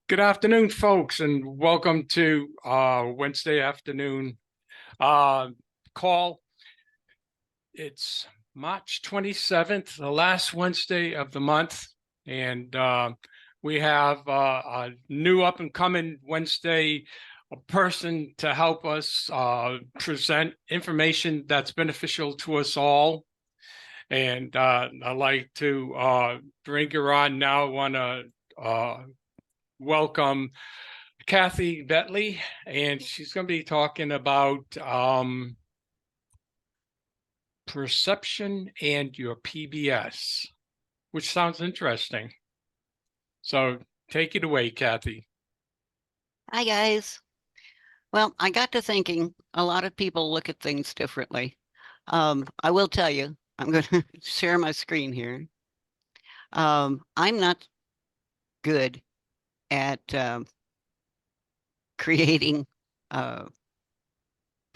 Good afternoon, folks, and welcome to Wednesday afternoon uh, call. It's March 27th, the last Wednesday of the month, and we have a new up-and-coming Wednesday person to help us present information that's beneficial to us all. And I'd like to bring her on now. I want to welcome Cathy Betley, and she's going to be talking about perception and your PBS, which sounds interesting. So take it away, Cathy. Hi, guys. Well, I got to thinking a lot of people look at things differently. I will tell you, I'm going to share my screen here. I'm not good at creating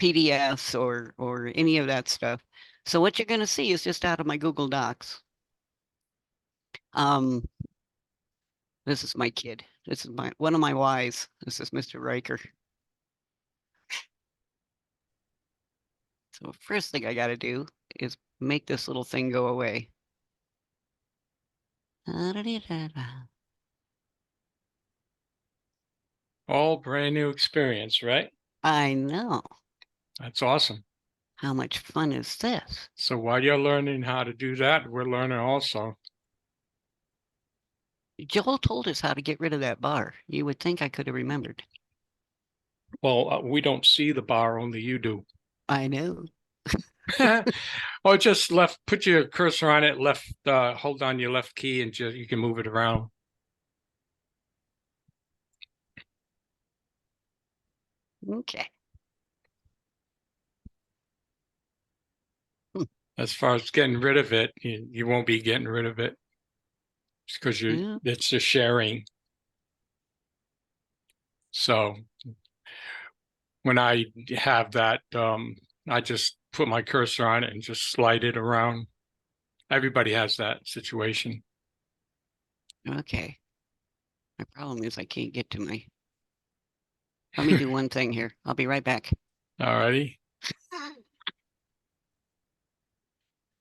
PDFs or any of that stuff. So what you're going to see is just out of my Google Docs. Um, this is my kid. This is one of my Ys. This is Mr. Riker. So first thing I got to do is make this little thing go away. All brand new experience, right? I know. That's awesome. How much fun is this? So while you're learning how to do that, we're learning also. Joel told us how to get rid of that bar. You would think I could have remembered. Well, we don't see the bar, only you do. I know. Or just put your cursor on it, hold on your left key, and you can move it around. Okay. As far as getting rid of it, you won't be getting rid of it because it's just sharing. So when I have that, I just put my cursor on it and just slide it around. Everybody has that situation. Okay. My problem is I can't get to my. Let me do one thing here. I'll be right back. All righty.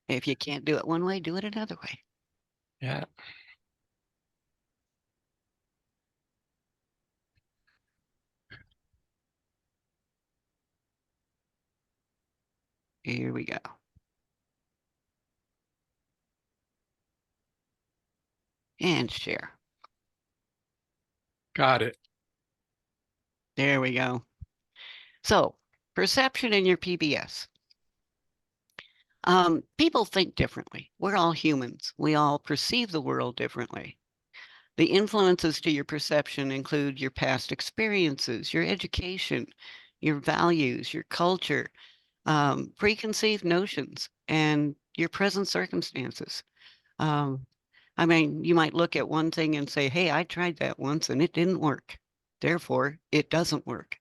If you can't do it one way, do it another way. Yeah. Here we go. And share. Got it. There we go. So, perception in your PBS. People think differently. We're all humans. We all perceive the world differently. The influences to your perception include your past experiences, your education, your values, your culture, preconceived notions, and your present circumstances. Um, I mean, you might look at one thing and say, hey, I tried that once and it didn't work. Therefore, it doesn't work.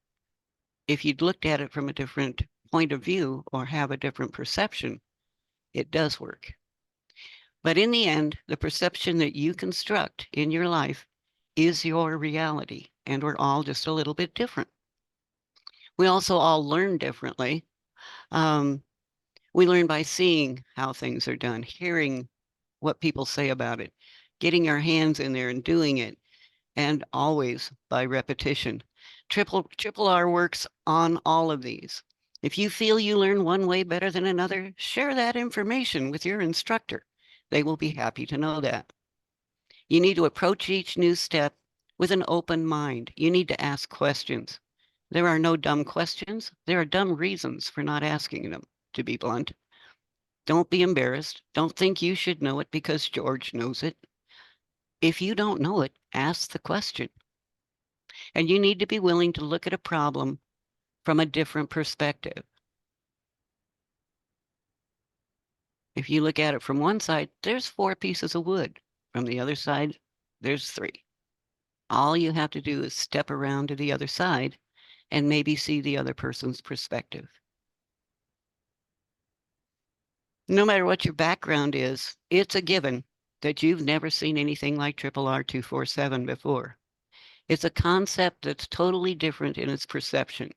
If you'd looked at it from a different point of view or have a different perception, it does work. But in the end, the perception that you construct in your life is your reality, and we're all just a little bit different. We also all learn differently. We learn by seeing how things are done, hearing what people say about it, getting our hands in there and doing it, and always by repetition. Triple R works on all of these. If you feel you learn one way better than another, share that information with your instructor. They will be happy to know that. You need to approach each new step with an open mind. You need to ask questions. There are no dumb questions. There are dumb reasons for not asking them, to be blunt. Don't be embarrassed. Don't think you should know it because George knows it. If you don't know it, ask the question. And you need to be willing to look at a problem from a different perspective. If you look at it from one side, there's 4 pieces of wood. From the other side, there's 3. All you have to do is step around to the other side and maybe see the other person's perspective. No matter what your background is, it's a given that you've never seen anything like Triple R 247 before. It's a concept that's totally different in its perception.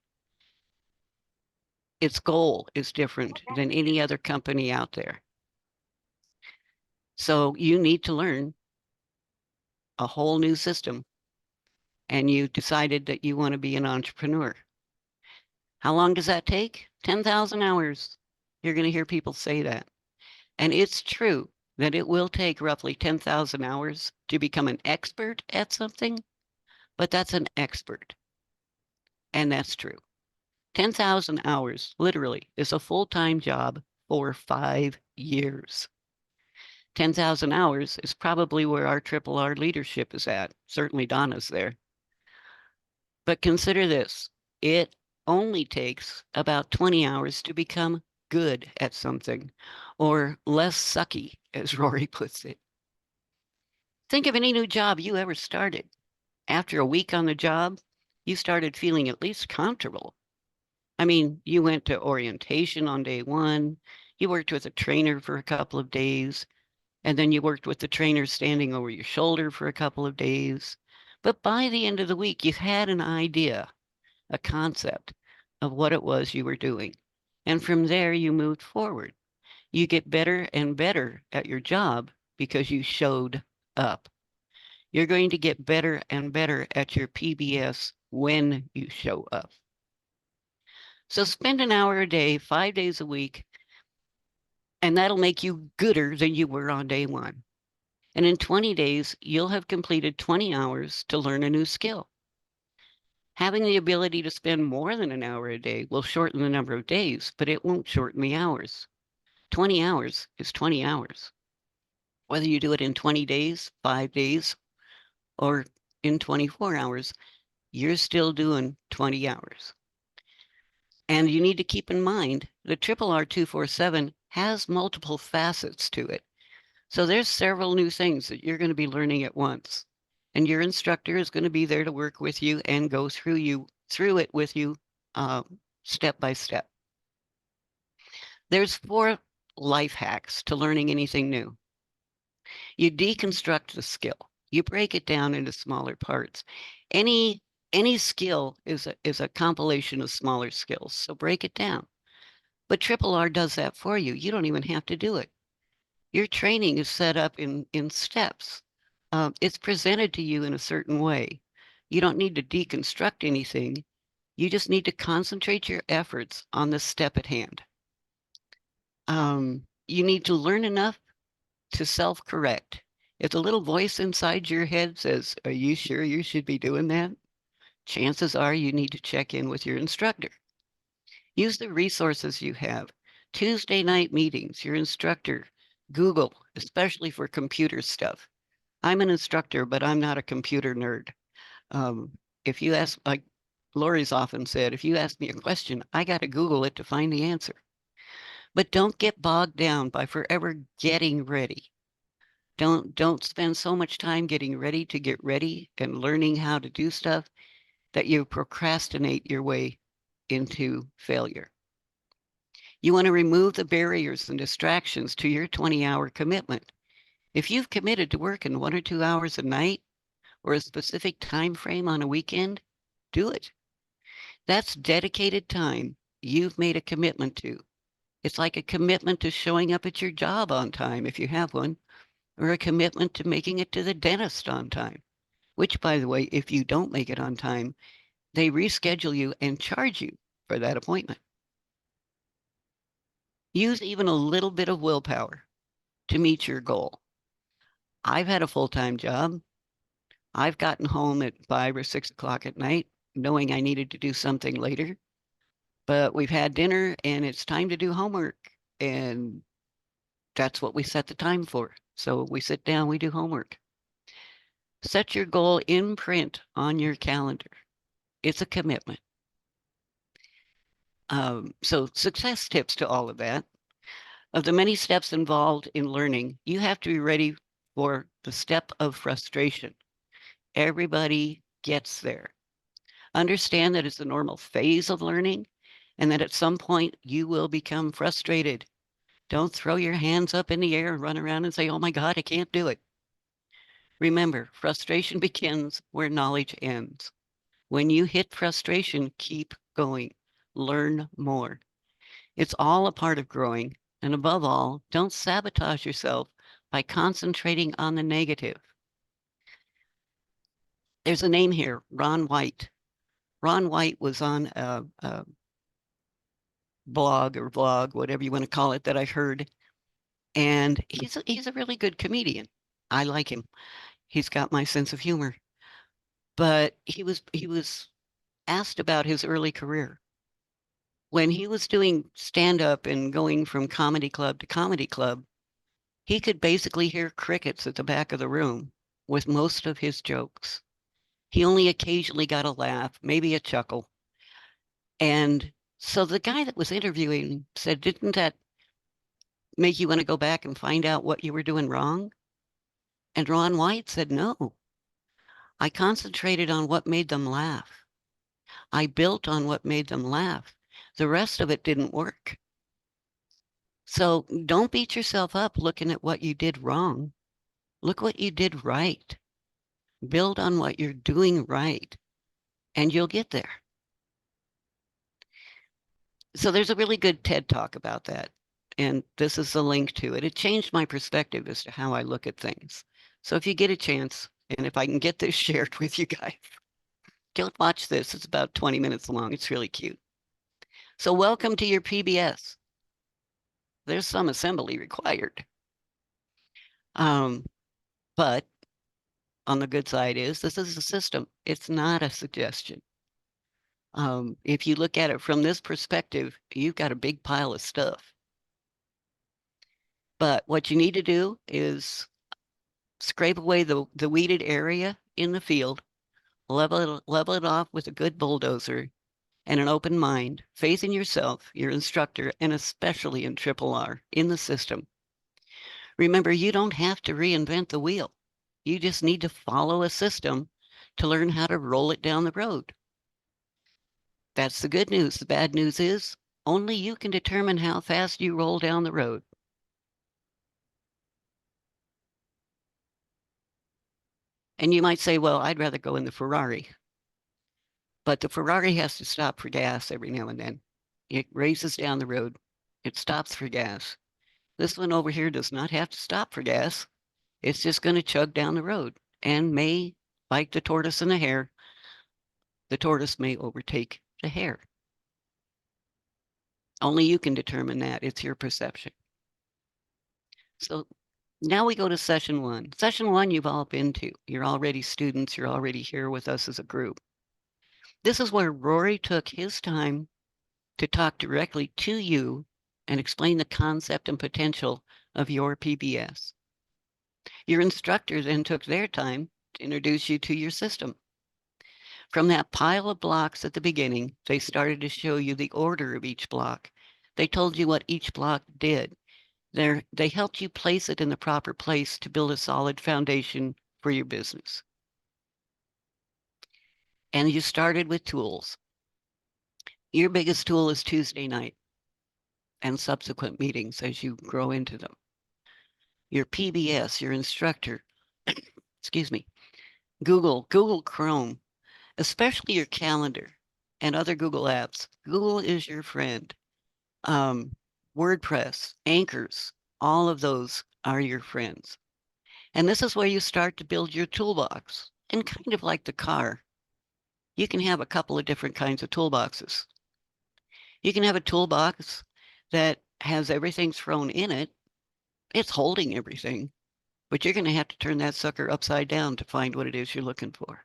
Its goal is different than any other company out there. So you need to learn a whole new system, and you decided that you want to be an entrepreneur. How long does that take? 10,000 hours. You're going to hear people say that. And it's true that it will take roughly 10,000 hours to become an expert at something, but that's an expert. And that's true. 10,000 hours, literally, is a full-time job for 5 years. 10,000 hours is probably where our triple R leadership is at. Certainly Donna's there. But consider this, it only takes about 20 hours to become good at something, or less sucky, as Rory puts it. Think of any new job you ever started. After a week on the job, you started feeling at least comfortable. I mean, you went to orientation on day one, you worked with a trainer for a couple of days, and then you worked with the trainer standing over your shoulder for a couple of days. But by the end of the week, you had an idea, a concept of what it was you were doing. And from there, you moved forward. You get better and better at your job because you showed up. You're going to get better and better at your PBS when you show up. So spend an hour a day, 5 days a week, and that'll make you gooder than you were on day one. And in 20 days, you'll have completed 20 hours to learn a new skill. Having the ability to spend more than an hour a day will shorten the number of days, but it won't shorten the hours. 20 hours is 20 hours. Whether you do it in 20 days, 5 days, or in 24 hours, you're still doing 20 hours. And you need to keep in mind the Triple R 247 has multiple facets to it. So there's several new things that you're going to be learning at once. And your instructor is going to be there to work with you and go through it with you step by step. There's 4 life hacks to learning anything new. You deconstruct the skill. You break it down into smaller parts. Any skill is a compilation of smaller skills. So break it down. But Triple R does that for you. You don't even have to do it. Your training is set up in steps. It's presented to you in a certain way. You don't need to deconstruct anything. You just need to concentrate your efforts on the step at hand. You need to learn enough to self-correct. If the little voice inside your head says, "Are you sure you should be doing that?" chances are you need to check in with your instructor. Use the resources you have. Tuesday night meetings, your instructor, Google, especially for computer stuff. I'm an instructor, but I'm not a computer nerd. If you ask, like Lori's often said, if you ask me a question, I got to Google it to find the answer. But don't get bogged down by forever getting ready. Don't spend so much time getting ready to get ready and learning how to do stuff that you procrastinate your way into failure. You want to remove the barriers and distractions to your 20-hour commitment. If you've committed to working 1 or 2 hours a night or a specific time frame on a weekend, do it. That's dedicated time you've made a commitment to. It's like a commitment to showing up at your job on time if you have one, or a commitment to making it to the dentist on time, which, by the way, if you don't make it on time, they reschedule you and charge you for that appointment. Use even a little bit of willpower to meet your goal. I've had a full-time job. I've gotten home at 5 or 6 o'clock at night, knowing I needed to do something later. But we've had dinner and it's time to do homework. And that's what we set the time for. So we sit down, we do homework. Set your goal in print on your calendar. It's a commitment. So success tips to all of that. Of the many steps involved in learning, you have to be ready for the step of frustration. Everybody gets there. Understand that it's a normal phase of learning and that at some point you will become frustrated. Don't throw your hands up in the air and run around and say, "Oh my God, I can't do it." Remember, frustration begins where knowledge ends. When you hit frustration, keep going. Learn more. It's all a part of growing. And above all, don't sabotage yourself by concentrating on the negative. There's a name here, Ron White. Ron White was on a blog or vlog, whatever you want to call it, that I heard. And he's a really good comedian. I like him. He's got my sense of humor. But he was asked about his early career. When he was doing stand up and going from comedy club to comedy club, he could basically hear crickets at the back of the room with most of his jokes. He only occasionally got a laugh, maybe a chuckle. And so the guy that was interviewing said, "Didn't that make you want to go back and find out what you were doing wrong?" And Ron White said, "No, I concentrated on what made them laugh. I built on what made them laugh. The rest of it didn't work." So don't beat yourself up looking at what you did wrong. Look what you did right. Build on what you're doing right, and you'll get there. So there's a really good TED talk about that. And this is the link to it. It changed my perspective as to how I look at things. So if you get a chance, and if I can get this shared with you guys, don't watch this. It's about 20 minutes long. It's really cute. So welcome to your PBS. There's some assembly required. But on the good side is this is a system. It's not a suggestion. If you look at it from this perspective, you've got a big pile of stuff. But what you need to do is scrape away the weeded area in the field, level it off with a good bulldozer and an open mind, faith in yourself, your instructor, and especially in Triple R, in the system. Remember, you don't have to reinvent the wheel. You just need to follow a system to learn how to roll it down the road. That's the good news. The bad news is only you can determine how fast you roll down the road. And you might say, well, I'd rather go in the Ferrari. But the Ferrari has to stop for gas every now and then. It races down the road. It stops for gas. This one over here does not have to stop for gas. It's just going to chug down the road and may, like the tortoise and the hare, the tortoise may overtake the hare. Only you can determine that. It's your perception. So now we go to session one. Session one, you've all been to. You're already students. You're already here with us as a group. This is where Rory took his time to talk directly to you and explain the concept and potential of your PBS. Your instructor then took their time to introduce you to your system. From that pile of blocks at the beginning, they started to show you the order of each block. They told you what each block did. They helped you place it in the proper place to build a solid foundation for your business. And you started with tools. Your biggest tool is Tuesday night and subsequent meetings as you grow into them. Your PBS, your instructor, excuse me, Google Chrome, especially your calendar and other Google apps. Google is your friend. WordPress, anchors, all of those are your friends. And this is where you start to build your toolbox. And kind of like the car, you can have a couple of different kinds of toolboxes. You can have a toolbox that has everything thrown in it. It's holding everything, but you're going to have to turn that sucker upside down to find what it is you're looking for.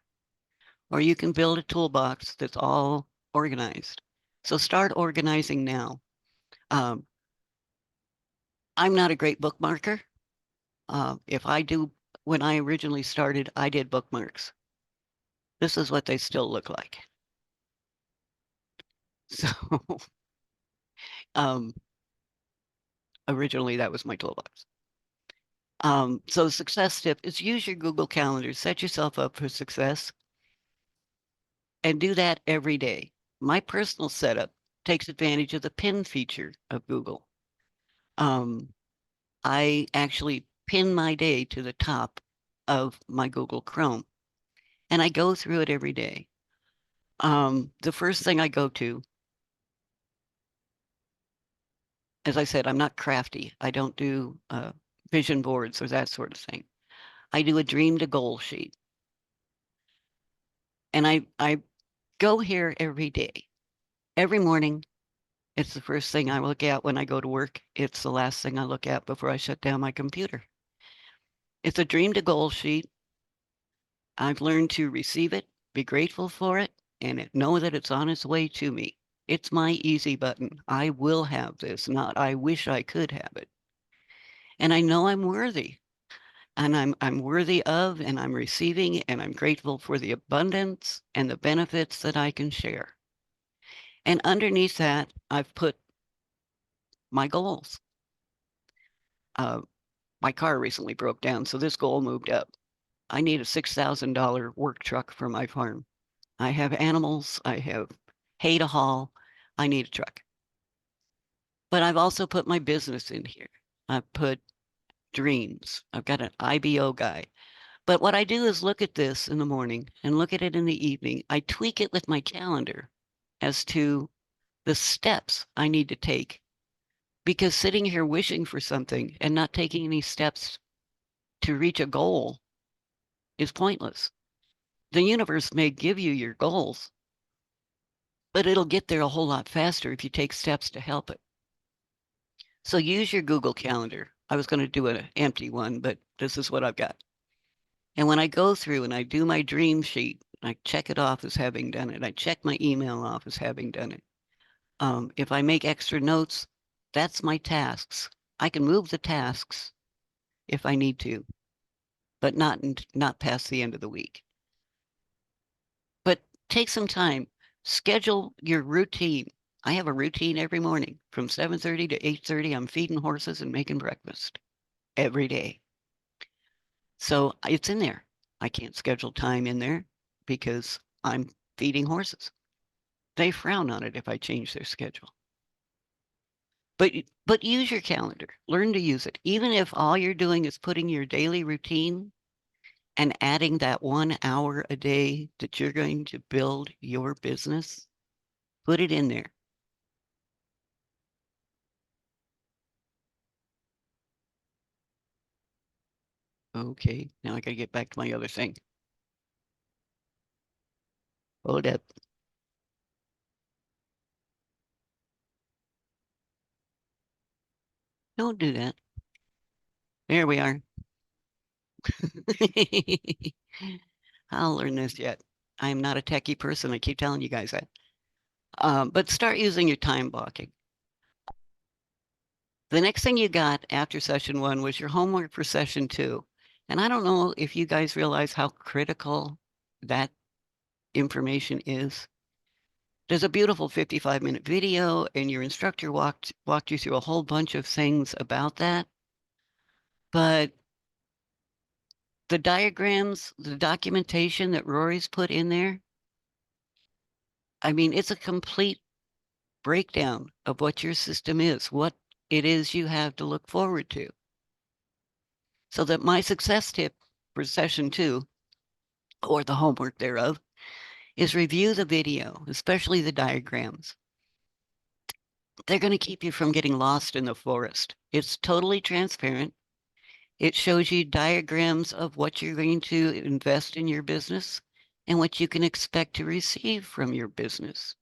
Or you can build a toolbox that's all organized. So start organizing now. I'm not a great bookmarker. When I originally started, I did bookmarks. This is what they still look like. So originally that was my toolbox. So success tip is use your Google Calendar, set yourself up for success, and do that every day. My personal setup takes advantage of the pin feature of Google. I actually pin my day to the top of my Google Chrome, and I go through it every day. The first thing I go to, as I said, I'm not crafty. I don't do vision boards or that sort of thing. I do a dream to goal sheet. And I go here every day. Every morning, it's the first thing I look at when I go to work. It's the last thing I look at before I shut down my computer. It's a dream to goal sheet. I've learned to receive it, be grateful for it, and know that it's on its way to me. It's my easy button. I will have this, not I wish I could have it. And I know I'm worthy. And I'm worthy of, and I'm receiving, and I'm grateful for the abundance and the benefits that I can share. And underneath that, I've put my goals. My car recently broke down, so this goal moved up. I need a $6,000 work truck for my farm. I have animals, I have hay to haul, I need a truck. But I've also put my business in here. I've put dreams. I've got an IBO guy. But what I do is look at this in the morning and look at it in the evening. I tweak it with my calendar as to the steps I need to take. Because sitting here wishing for something and not taking any steps to reach a goal is pointless. The universe may give you your goals, but it'll get there a whole lot faster if you take steps to help it. So use your Google Calendar. I was going to do an empty one, but this is what I've got. And when I go through and I do my dream sheet, I check it off as having done it. I check my email off as having done it. If I make extra notes, that's my tasks. I can move the tasks if I need to, but not past the end of the week. But take some time, schedule your routine. I have a routine every morning from 7:30 to 8:30. I'm feeding horses and making breakfast every day. So it's in there. I can't schedule time in there because I'm feeding horses. They frown on it if I change their schedule. But use your calendar. Learn to use it. Even if all you're doing is putting your daily routine and adding that 1 hour a day that you're going to build your business, put it in there. Okay, now I gotta get back to my other thing. Hold up. Don't do that. There we are. I'll learn this yet. I'm not a techie person. I keep telling you guys that. But start using your time blocking. The next thing you got after session 1 was your homework for session 2. And I don't know if you guys realize how critical that information is. There's a beautiful 55-minute video, and your instructor walked you through a whole bunch of things about that. But the diagrams, the documentation that Rory's put in there, I mean, it's a complete breakdown of what your system is, what it is you have to look forward to. So that my success tip for session 2, or the homework thereof, is review the video, especially the diagrams. They're going to keep you from getting lost in the forest. It's totally transparent. It shows you diagrams of what you're going to invest in your business and what you can expect to receive from your business.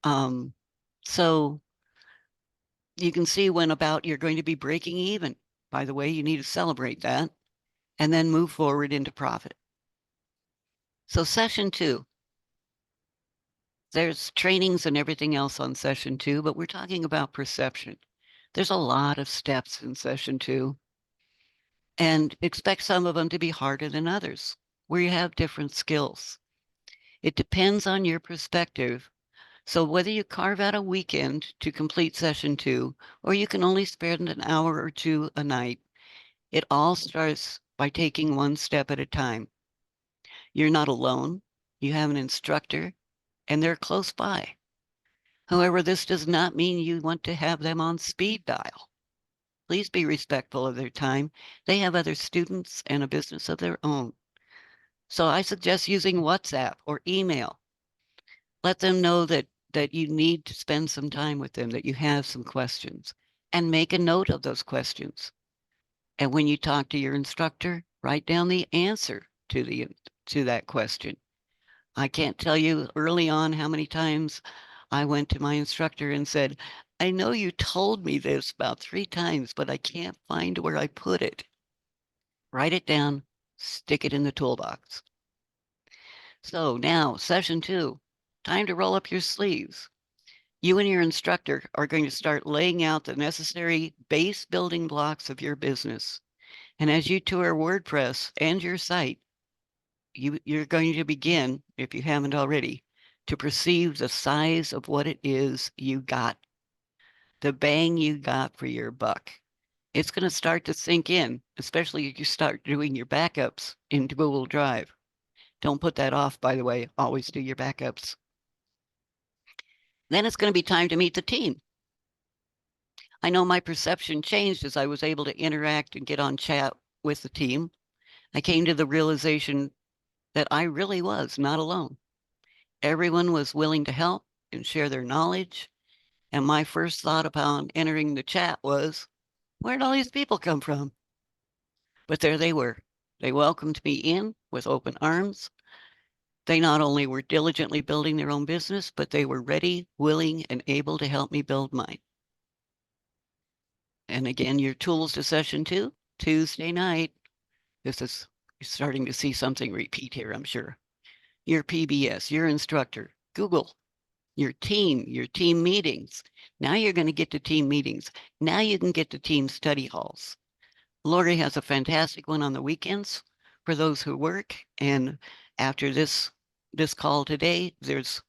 So you can see when about you're going to be breaking even. By the way, you need to celebrate that and then move forward into profit. So session 2, there's trainings and everything else on session 2, but we're talking about perception. There's a lot of steps in session 2, and expect some of them to be harder than others, where you have different skills. It depends on your perspective. So whether you carve out a weekend to complete session 2, or you can only spend an hour or 2 a night, it all starts by taking one step at a time. You're not alone. You have an instructor, and they're close by. However, this does not mean you want to have them on speed dial. Please be respectful of their time. They have other students and a business of their own. So I suggest using WhatsApp or email. Let them know that you need to spend some time with them, that you have some questions, and make a note of those questions. And when you talk to your instructor, write down the answer to that question. I can't tell you early on how many times I went to my instructor and said, I know you told me this about 3 times, but I can't find where I put it. Write it down, stick it in the toolbox. So now, session 2, time to roll up your sleeves. You and your instructor are going to start laying out the necessary base building blocks of your business. And as you tour WordPress and your site, you're going to begin, if you haven't already, to perceive the size of what it is you got, the bang you got for your buck. It's going to start to sink in, especially if you start doing your backups into Google Drive. Don't put that off, by the way. Always do your backups. Then it's going to be time to meet the team. I know my perception changed as I was able to interact and get on chat with the team. I came to the realization that I really was not alone. Everyone was willing to help and share their knowledge. And my first thought upon entering the chat was, where'd all these people come from? But there they were. They welcomed me in with open arms. They not only were diligently building their own business, but they were ready, willing, and able to help me build mine. And again, your tools to session 2, Tuesday night. This is, you're starting to see something repeat here, I'm sure. Your PBS, your instructor, Google, your team meetings. Now you're going to get to team meetings. Now you can get to team study halls. Lori has a fantastic one on the weekends for those who work. And after this call today, there's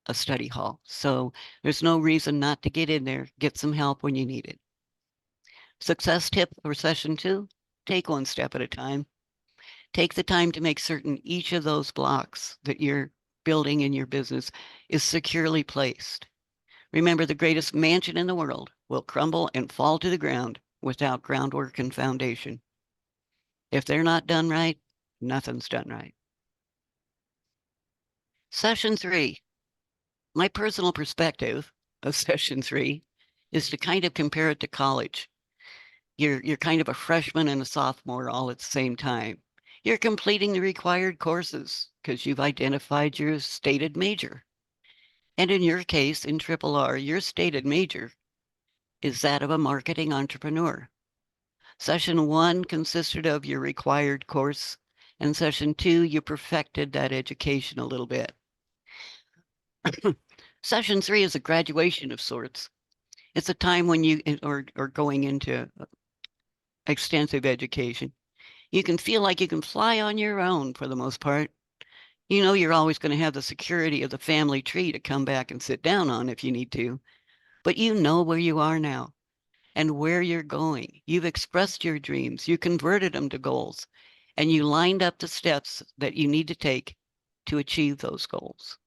a study hall. So there's no reason not to get in there, get some help when you need it. Success tip for session 2, take one step at a time. Take the time to make certain each of those blocks that you're building in your business is securely placed. Remember, the greatest mansion in the world will crumble and fall to the ground without groundwork and foundation. If they're not done right, nothing's done right. Session 3, my personal perspective of session 3 is to kind of compare it to college. You're kind of a freshman and a sophomore all at the same time. You're completing the required courses because you've identified your stated major. And in your case, in R, your stated major is that of a marketing entrepreneur. Session 1 consisted of your required course, and session 2, you perfected that education a little bit. Session 3 is a graduation of sorts. It's a time when you are going into extensive education. You can feel like you can fly on your own for the most part. You know you're always going to have the security of the family tree to come back and sit down on if you need to. But you know where you are now and where you're going. You've expressed your dreams. You converted them to goals. And you lined up the steps that you need to take to achieve those goals.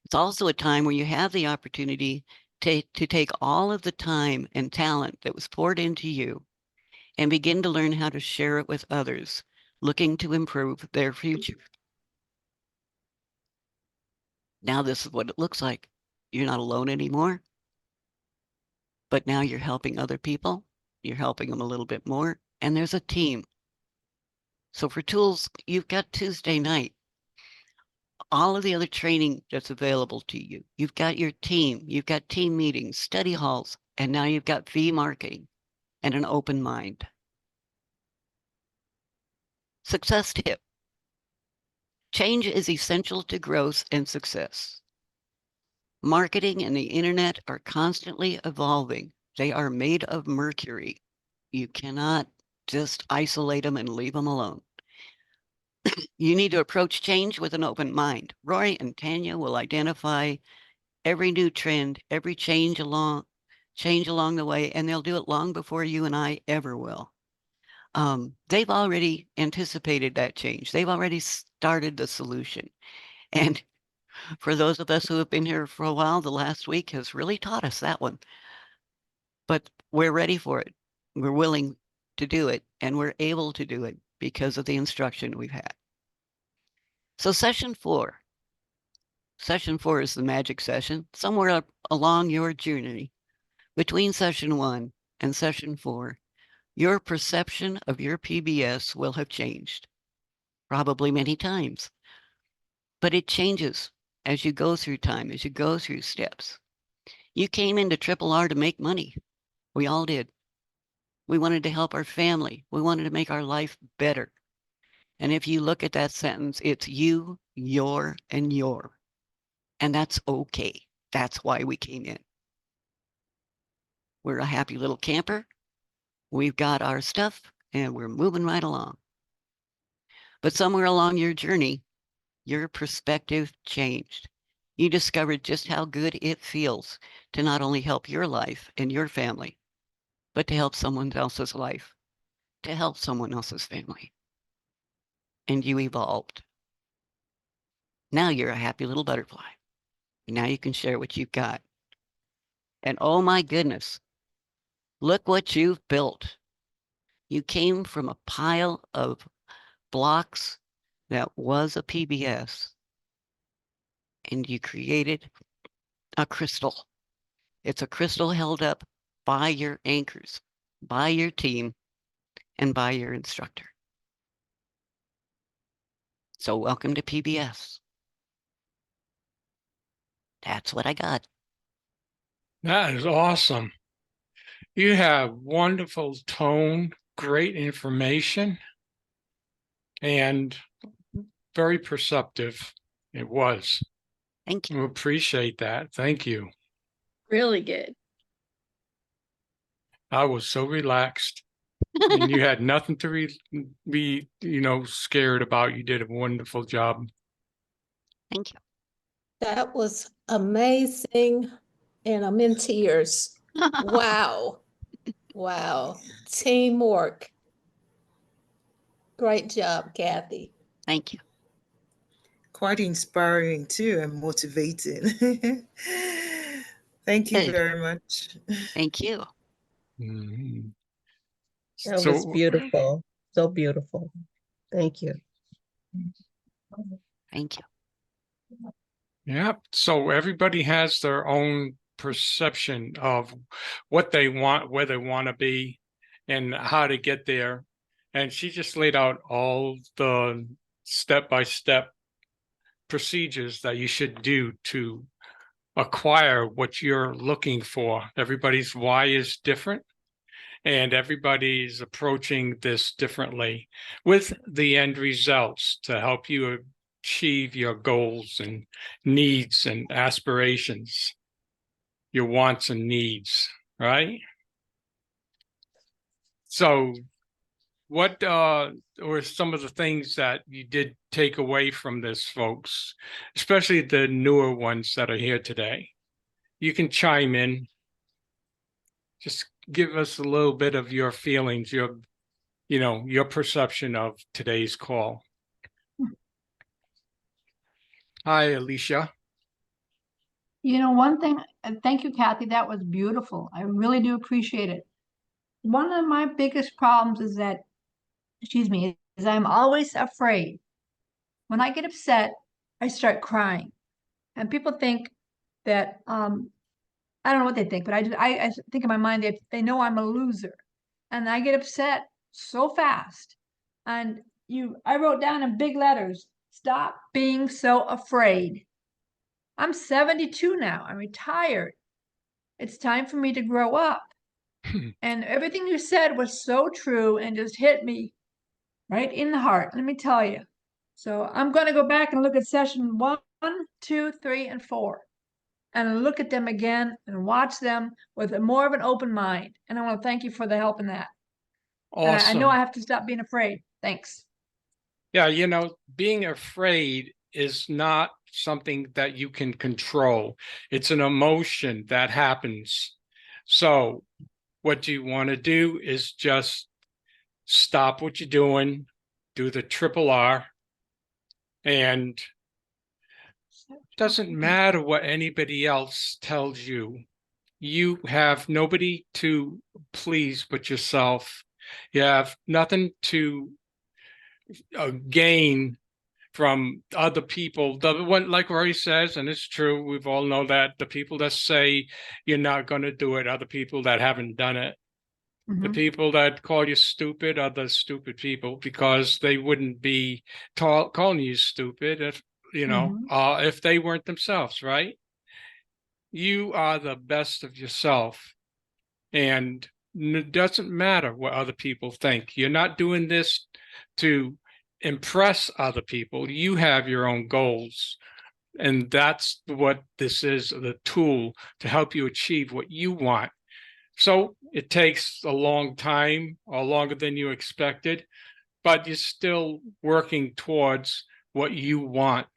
It's also a time where you have the opportunity to take all of the time and talent that was poured into you and begin to learn how to share it with others looking to improve their future. Now this is what it looks like. You're not alone anymore, but now you're helping other people. You're helping them a little bit more, and there's a team. So for tools, you've got Tuesday night, all of the other training that's available to you. You've got your team, you've got team meetings, study halls, and now you've got V marketing and an open mind. Success tip. Change is essential to growth and success. Marketing and the internet are constantly evolving. They are made of mercury. You cannot just isolate them and leave them alone. You need to approach change with an open mind. Roy and Tanya will identify every new trend, every change along the way, and they'll do it long before you and I ever will. They've already anticipated that change. They've already started the solution. And for those of us who have been here for a while, the last week has really taught us that one. But we're ready for it. We're willing to do it, and we're able to do it because of the instruction we've had. So session 4. Session 4 is the magic session. Somewhere up along your journey, between session 1 and session 4, your perception of your PBS will have changed, probably many times. But it changes as you go through time, as you go through steps. You came into Triple R to make money. We all did. We wanted to help our family. We wanted to make our life better. And if you look at that sentence, it's you, your, and your. And that's okay. That's why we came in. We're a happy little camper. We've got our stuff and we're moving right along. But somewhere along your journey, your perspective changed. You discovered just how good it feels to not only help your life and your family, but to help someone else's life, to help someone else's family. And you evolved. Now you're a happy little butterfly. Now you can share what you've got. And oh my goodness, look what you've built. You came from a pile of blocks that was a PBS, and you created a crystal. It's a crystal held up by your anchors, by your team, and by your instructor. So welcome to PBS. That's what I got. That is awesome. You have wonderful tone, great information, and very perceptive. It was. Thank you. We appreciate that. Thank you. Really good. I was so relaxed, and you had nothing to be, scared about. You did a wonderful job. Thank you. That was amazing. And I'm in tears. Wow. Wow. Teamwork. Great job, Cathy. Thank you. Quite inspiring too and motivating. Thank you Good. very much. Thank you. Mhm. That So- was beautiful. So beautiful. Thank you. Thank you. Yeah. So everybody has their own perception of what they want, where they want to be, and how to get there. And she just laid out all the step-by-step procedures that you should do to acquire what you're looking for. Everybody's why is different, and everybody's approaching this differently with the end results to help you achieve your goals and needs and aspirations, your wants and needs, right? So what were some of the things that you did take away from this, folks, especially the newer ones that are here today? You can chime in. Just give us a little bit of your feelings, your perception of today's call. Hi, Alicia. One thing, and thank you, Cathy, that was beautiful. I really do appreciate it. One of my biggest problems is that, is I'm always afraid. When I get upset, I start crying. And people think that, I don't know what they think, but I think in my mind they know I'm a loser. And I get upset so fast. And I wrote down in big letters, stop being so afraid. I'm 72 now. I'm retired. It's time for me to grow up. And everything you said was so true and just hit me right in the heart. Let me tell you. So I'm going to go back and look at session 1, 2, 3, and 4 and look at them again and watch them with more of an open mind. And I want to thank you for the help in that. And I know Awesome. I have to stop being afraid. Thanks. Yeah, being afraid is not something that you can control. It's an emotion that happens. So what you want to do is just stop what you're doing, do the triple R, and doesn't matter what anybody else tells you. You have nobody to please but yourself. You have nothing to gain from other people. The one, like Rory says, and it's true, we've all know that the people that say you're not going to do it are the people that haven't done it. The Mhm. people that call you stupid are the stupid people, because they wouldn't be calling you stupid if, if they weren't themselves, right? You are the best of yourself, and it doesn't matter what other people think. You're not doing this to impress other people. You have your own goals, and that's what this is, the tool to help you achieve what you want. So it takes a long time, or longer than you expected, but you're still working towards what you want,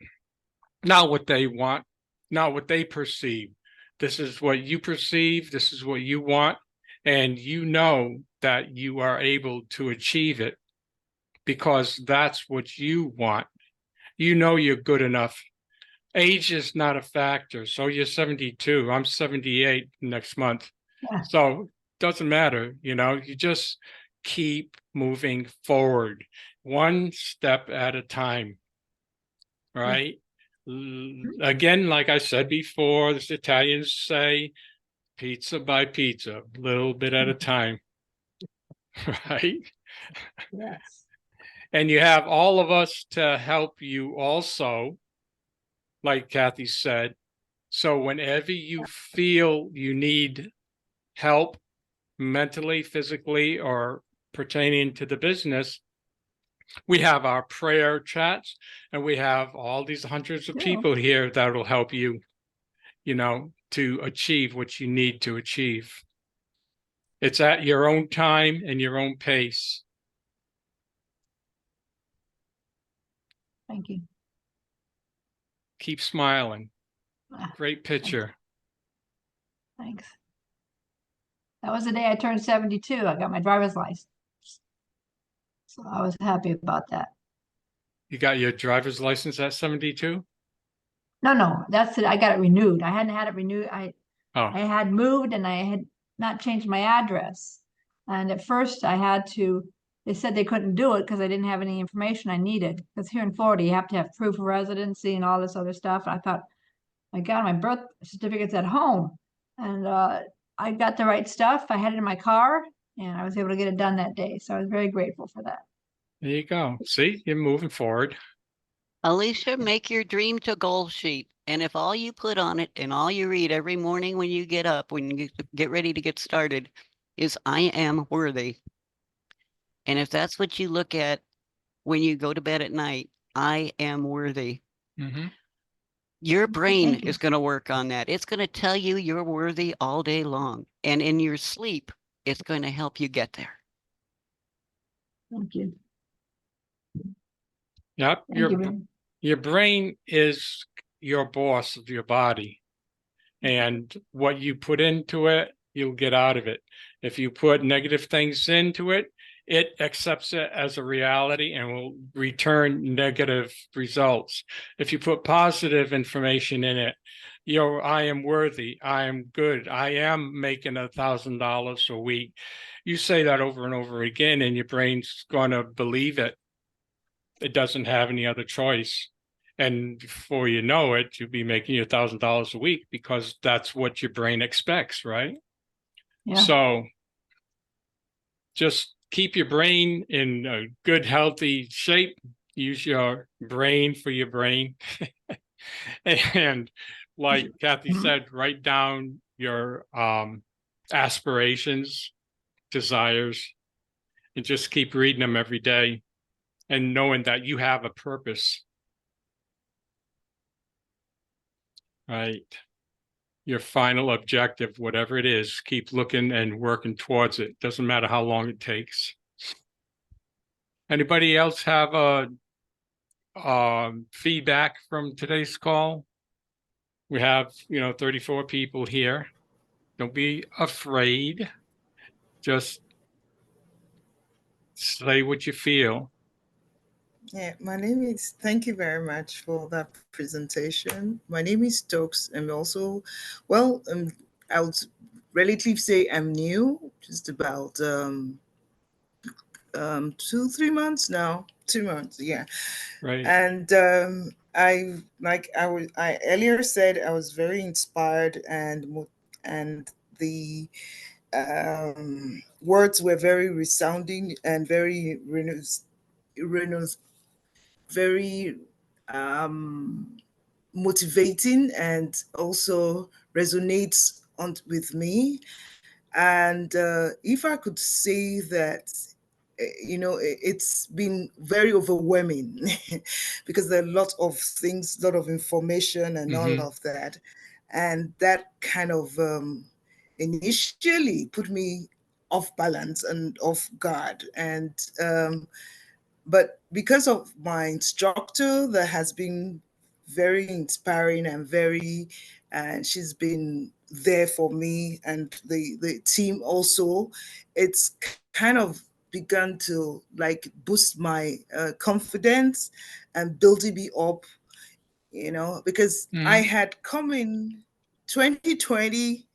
not what they want, not what they perceive. This is what you perceive, this is what you want, and you know that you are able to achieve it because that's what you want. You know you're good enough. Age is not a factor. So you're 72. I'm 78 next month. Yeah. So doesn't matter, you just keep moving forward, one step at a time, right? Again, like I said before, the Italians say pizza by pizza, a little bit at a time, right? Yes. And you have all of us to help you also, like Cathy said. So whenever you feel you need help mentally, physically, or pertaining to the business, we have our prayer chats, and we have all these hundreds of Yeah. people here that will help you, to achieve what you need to achieve. It's at your own time and your own pace. Thank you. Keep smiling. Ah, Great picture. Thanks. That was the day I turned 72. I got my driver's license. So I was happy about that. You got your driver's license at 72? No, that's it. I got it renewed. I hadn't had it renewed. I Oh, had moved and I had not changed my address. And at first they said they couldn't do it because I didn't have any information I needed. Because here in Florida, you have to have proof of residency and all this other stuff. And I thought, my God, my birth certificate's at home. And I got the right stuff. I had it in my car and I was able to get it done that day. So I was very grateful for that. there you go. See, you're moving forward. Alicia, make your dream to goal sheet. And if all you put on it and all you read every morning when you get up, when you get ready to get started, is I am worthy. And if that's what you look at when you go to bed at night, I am worthy. Mm-hmm. Your brain Thank you. is going to work on that. It's going to tell you you're worthy all day long. And in your sleep, it's going to help you get there. Thank you. Yep. Thank you. Your brain is your boss of your body, and what you put into it, you'll get out of it. If you put negative things into it, it accepts it as a reality and will return negative results. If you put positive information in it, I am worthy, I am good, I am making $1,000 a week. You say that over and over again, and your brain's going to believe it. It doesn't have any other choice. And before you know it, you'll be making your $1,000 a week because that's what your brain expects, right? Yeah. So just keep your brain in a good, healthy shape. Use your brain for your brain. And like Cathy said, write down your aspirations, desires, and just keep reading them every day and knowing that you have a purpose. Right. Your final objective, whatever it is, keep looking and working towards it. Doesn't matter how long it takes. Anybody else have a feedback from today's call? We have, 34 people here. Don't be afraid. Just say what you feel. Yeah, thank you very much for that presentation. My name is Stokes. I'm also, I would relatively say I'm new, just about 2-3 months now. 2 months, yeah. Right. And I earlier said, I was very inspired, and the words were very resounding and very very motivating, and also resonates with me. And if I could say that, it's been very overwhelming because there are a lot of things, a lot of information and all Mhm. of that. And that kind of initially put me off balance and off guard. And but because of my instructor that has been very inspiring and and she's been there for me, and the team also, it's kind of begun to like boost my confidence and building me up, because I Mhm. had come in 2020.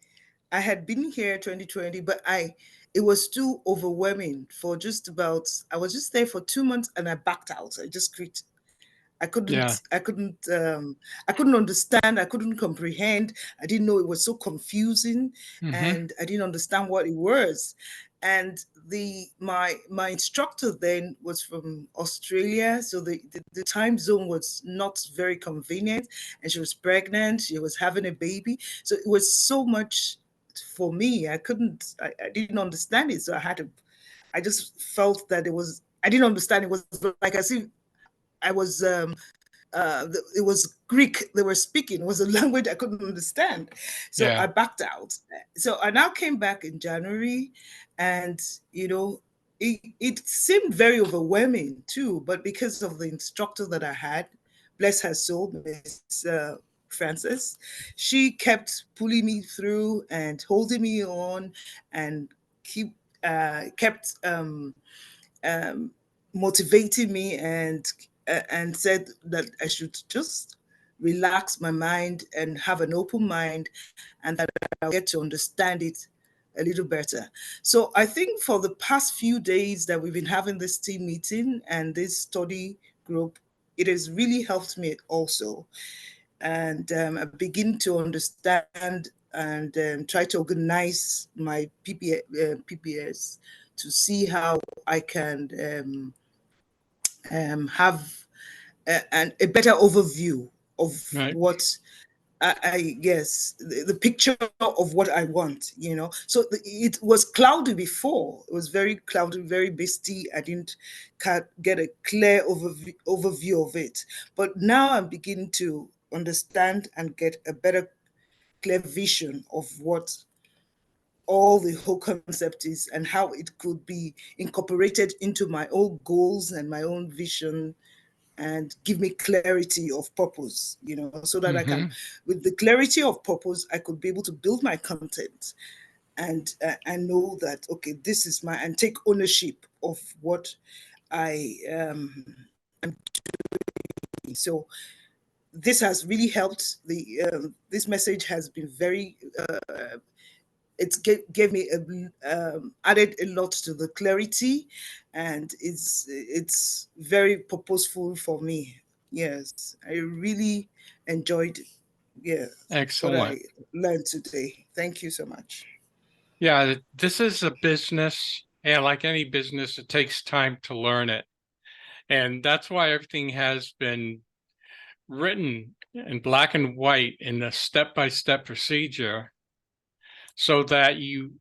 I had been here 2020, but it was too overwhelming for just about, I was just there for 2 months and I backed out. I just quit. I Yeah. couldn't, I couldn't, I couldn't understand. I couldn't comprehend. I didn't know it was so confusing, Mhm. and I didn't understand what it was. And my instructor then was from Australia, so the time zone was not very convenient, and she was pregnant. She was having a baby, so it was so much for me. I didn't understand it, so I just felt that it was. I didn't understand. It was like as if I was it was Greek they were speaking. It was a language I couldn't understand. So Yeah. I backed out. So I now came back in January, and it seemed very overwhelming too. But because of the instructor that I had, bless her soul, Miss Frances, she kept pulling me through and holding me on, and kept um, motivated me, and said that I should just relax my mind and have an open mind, and that I'll get to understand it a little better. So I think for the past few days that we've been having this team meeting and this study group, it has really helped me also. And I begin to understand and try to organize my PBS to see how I can have a better overview of Right. what yes, the picture of what I want, So it was cloudy before. It was very cloudy, very misty. I didn't get a clear overview of it. But now I'm beginning to understand and get a better, clear vision of what all the whole concept is, and how it could be incorporated into my own goals and my own vision, and give me clarity of purpose, so that I can, Mhm. with the clarity of purpose, I could be able to build my content, and know that, okay, this is and take ownership of what I am doing. So this has really helped. This message has been very gave me added a lot to the clarity, and it's very purposeful for me. Yes, I really enjoyed, yeah, what I Excellent. learned today. Thank you so much. Yeah, this is a business, and like any business, it takes time to learn it. And that's why everything has been written in black and white in a step-by-step procedure so that you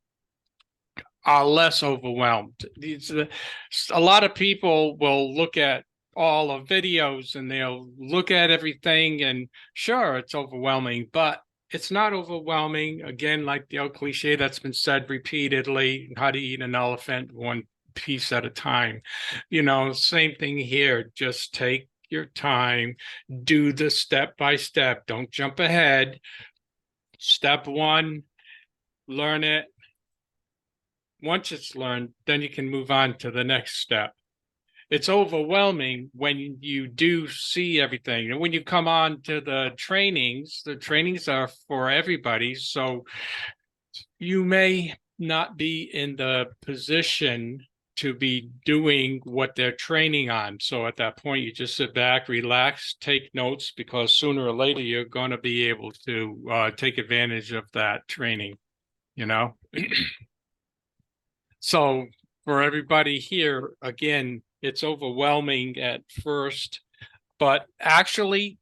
are less overwhelmed. A lot of people will look at all the videos and they'll look at everything, and sure, it's overwhelming, but it's not overwhelming. Again, like the old cliche that's been said repeatedly, how to eat an elephant one piece at a time. Same thing here. Just take your time, do the step by step. Don't jump ahead. Step one, learn it. Once it's learned, then you can move on to the next step. It's overwhelming when you do see everything. And when you come on to the trainings are for everybody. So you may not be in the position to be doing what they're training on. So at that point, you just sit back, relax, take notes, because sooner or later, you're going to be able to take advantage of that training, you know? So for everybody here, again, it's overwhelming at first, but actually,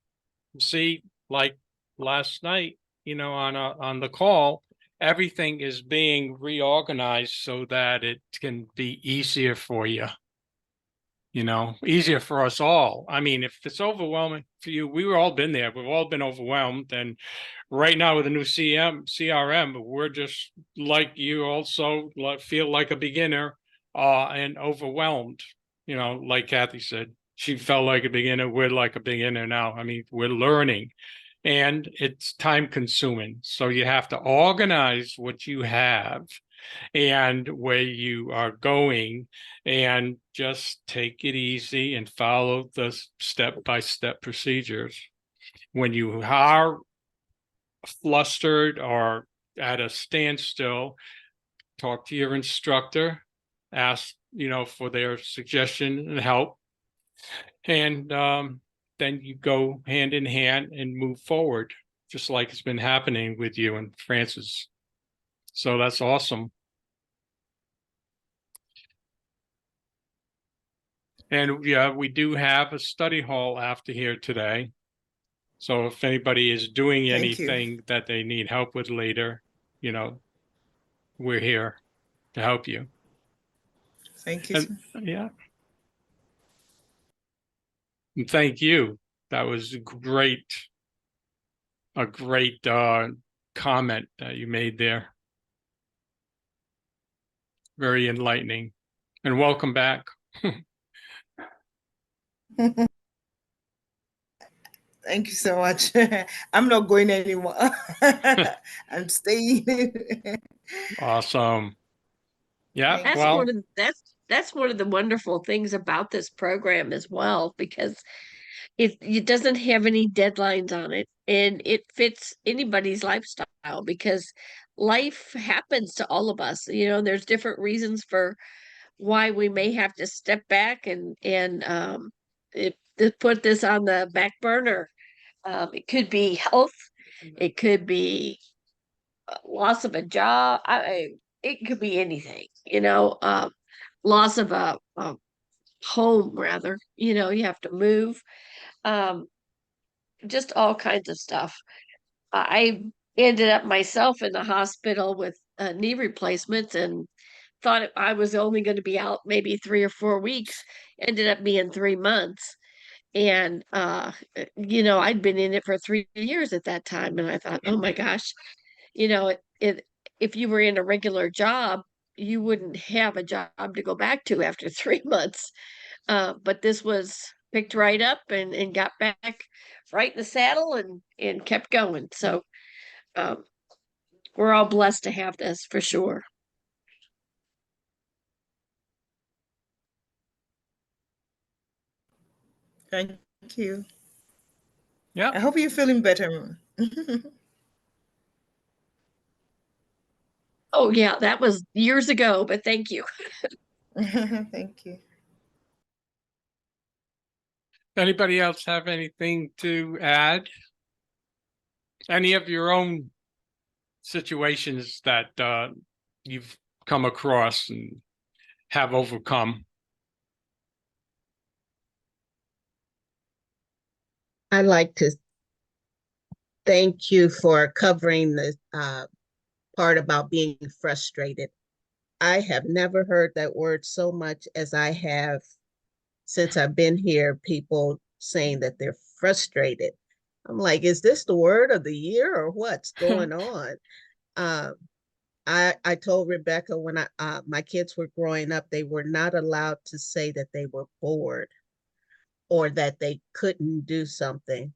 see, like last night, on the call, everything is being reorganized so that it can be easier for you, easier for us all. I mean, if it's overwhelming for you, we've all been there. We've all been overwhelmed. And right now with the new CRM, we're just like you also feel like a beginner and overwhelmed, like Cathy said. She felt like a beginner. We're like a beginner now. I mean, we're learning. And it's time consuming. So you have to organize what you have and where you are going, and just take it easy and follow the step-by-step procedures. When you are flustered or at a standstill, talk to your instructor, ask, for their suggestion and help. And then you go hand in hand and move forward, just like it's been happening with you and Francis. So that's awesome. And yeah, we do have a study hall after here today. So if anybody is doing Thank you. anything that they need help with later, we're here to help you. Thank you. And, yeah. And thank you. That was a great comment that you made there. Very enlightening. And welcome back. Thank you so much. I'm not going anymore. I'm staying. Awesome. Yeah. Thank Well, That's one of the wonderful things about this program as well, because it doesn't have any deadlines on it, and it fits anybody's lifestyle, because life happens to all of us. There's different reasons for why we may have to step back to put this on the back burner. It could be health, it could be loss of a job. It could be anything, loss of a home, rather. You have to move, um, just all kinds of stuff. I ended up myself in the hospital with knee replacements, and thought I was only going to be out maybe 3 or 4 weeks. Ended up being 3 months. And I'd been in it for 3 years at that time, and I thought, oh my gosh, if you were in a regular job, you wouldn't have a job to go back to after 3 months. But this was picked right up and got back right in the saddle and kept going. So we're all blessed to have this, for sure. Thank you. yeah. I hope you're feeling better. Oh yeah, that was years ago, but thank you. Thank you. Anybody else have anything to add? Any of your own situations that you've come across and have overcome? I'd like to thank you for covering the part about being frustrated. I have never heard that word so much as I have since I've been here, people saying that they're frustrated. I'm like, is this the word of the year or what's going on? I told Rebecca when my kids were growing up, they were not allowed to say that they were bored or that they couldn't do something.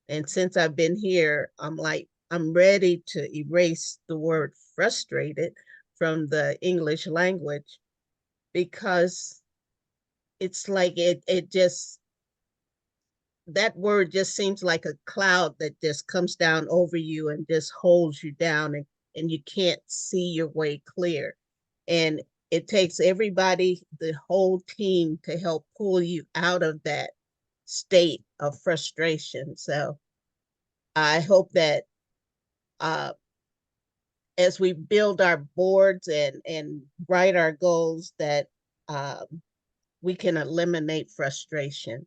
And since I've been here, I'm like, I'm ready to erase the word frustrated from the English language, because it's like it just, that word just seems like a cloud that just comes down over you and just holds you down and and you can't see your way clear. And it takes everybody, the whole team, to help pull you out of that state of frustration. So I hope that as we build our boards and write our goals, that we can eliminate frustration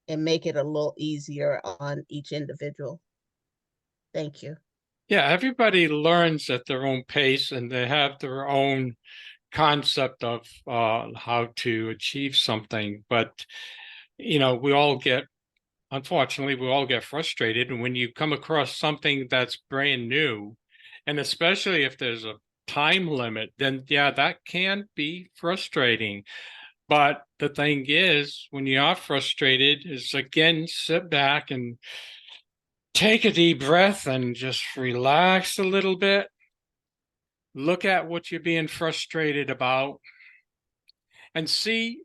and make it a little easier on each individual. Thank you. Yeah, everybody learns at their own pace and they have their own concept of how to achieve something. But, unfortunately, we all get frustrated. And when you come across something that's brand new, and especially if there's a time limit, then yeah, that can be frustrating. But the thing is, when you are frustrated, is again, sit back and take a deep breath and just relax a little bit. Look at what you're being frustrated about and see.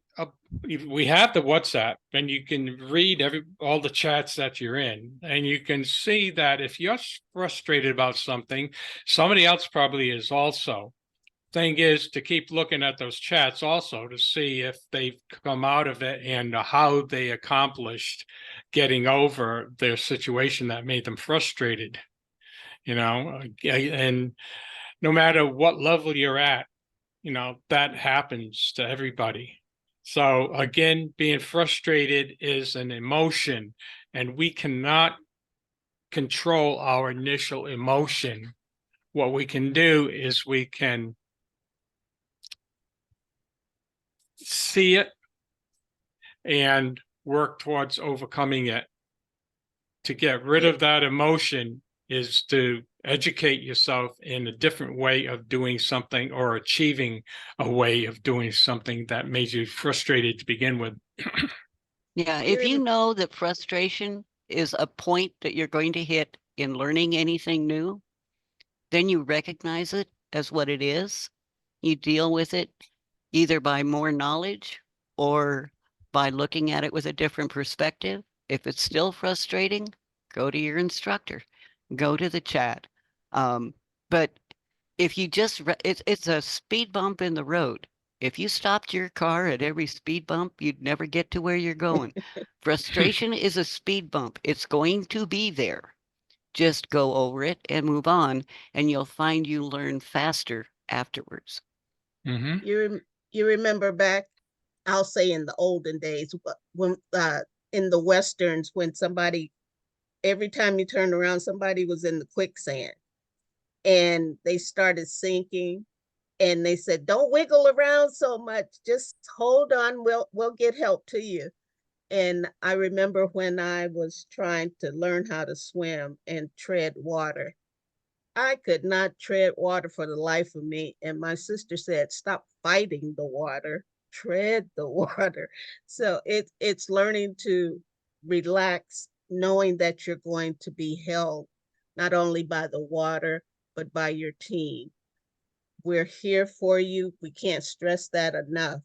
We have the WhatsApp, and you can read all the chats that you're in, and you can see that if you're frustrated about something, somebody else probably is also. Thing is to keep looking at those chats also to see if they've come out of it and how they accomplished getting over their situation that made them frustrated, and no matter what level you're at, that happens to everybody. So again, being frustrated is an emotion, and we cannot control our initial emotion. What we can do is we can see it and work towards overcoming it. To get rid of that emotion is to educate yourself in a different way of doing something or achieving a way of doing something that made you frustrated to begin with. Yeah, if you know that frustration is a point that you're going to hit in learning anything new, then you recognize it as what it is. You deal with it either by more knowledge or by looking at it with a different perspective. If it's still frustrating, go to your instructor, go to the chat. But if you just, it's a speed bump in the road. If you stopped your car at every speed bump, you'd never get to where you're going. Frustration is a speed bump. It's going to be there. Just go over it and move on, and you'll find you learn faster afterwards. Mm-hmm. You remember back, I'll say in the olden days, when in the Westerns, when somebody, every time you turned around, somebody was in the quicksand and they started sinking, and they said, don't wiggle around so much, just hold on, we'll get help to you. And I remember when I was trying to learn how to swim and tread water, I could not tread water for the life of me. And my sister said, stop fighting the water, tread the water. So it's learning to relax, knowing that you're going to be held not only by the water, but by your team. We're here for you. We can't stress that enough,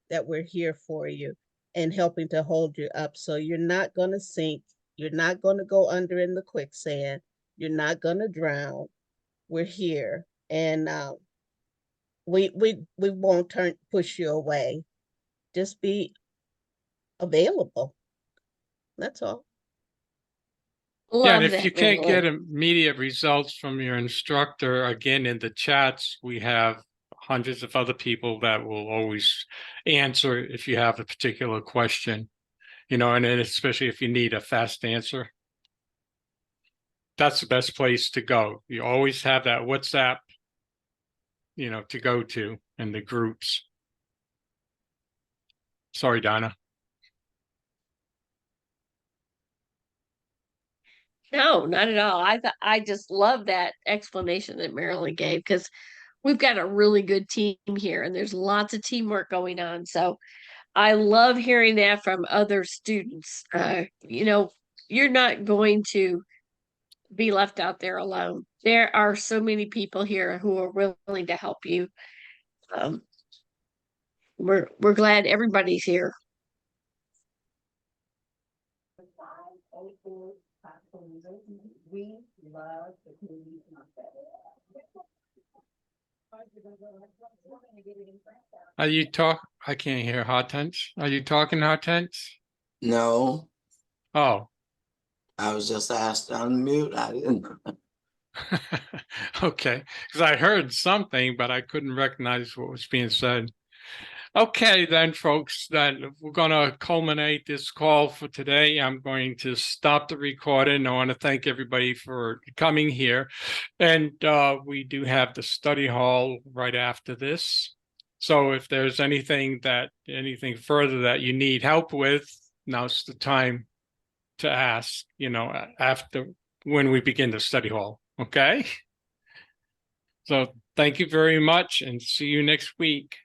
that we're here for you and helping to hold you up. So you're not going to sink. You're not going to go under in the quicksand. You're not going to drown. We're here, and we won't push you away. Just be available. That's all. Yeah, and Love if you that, can't get Marilyn. immediate results from your instructor, again, in the chats, we have hundreds of other people that will always answer if you have a particular question, and then especially if you need a fast answer. That's the best place to go. You always have that WhatsApp, to go to in the groups. Sorry, Donna. No, not at all. I just love that explanation that Marilyn gave, because we've got a really good team here and there's lots of teamwork going on. So I love hearing that from other students. You're not going to be left out there alone. There are so many people here who are willing to help you. We're glad everybody's here. We love the community. Are you I can't hear Hortense. Are you talking, Hortense? No, Oh. I was just asked to unmute. I didn't. Okay, because I heard something, but I couldn't recognize what was being said. Okay, then, folks, then we're going to culminate this call for today. I'm going to stop the recording. I want to thank everybody for coming here. And we do have the study hall right after this. So if there's anything further that you need help with, now's the time to ask, after when we begin the study hall. Okay. So thank you very much and see you next week.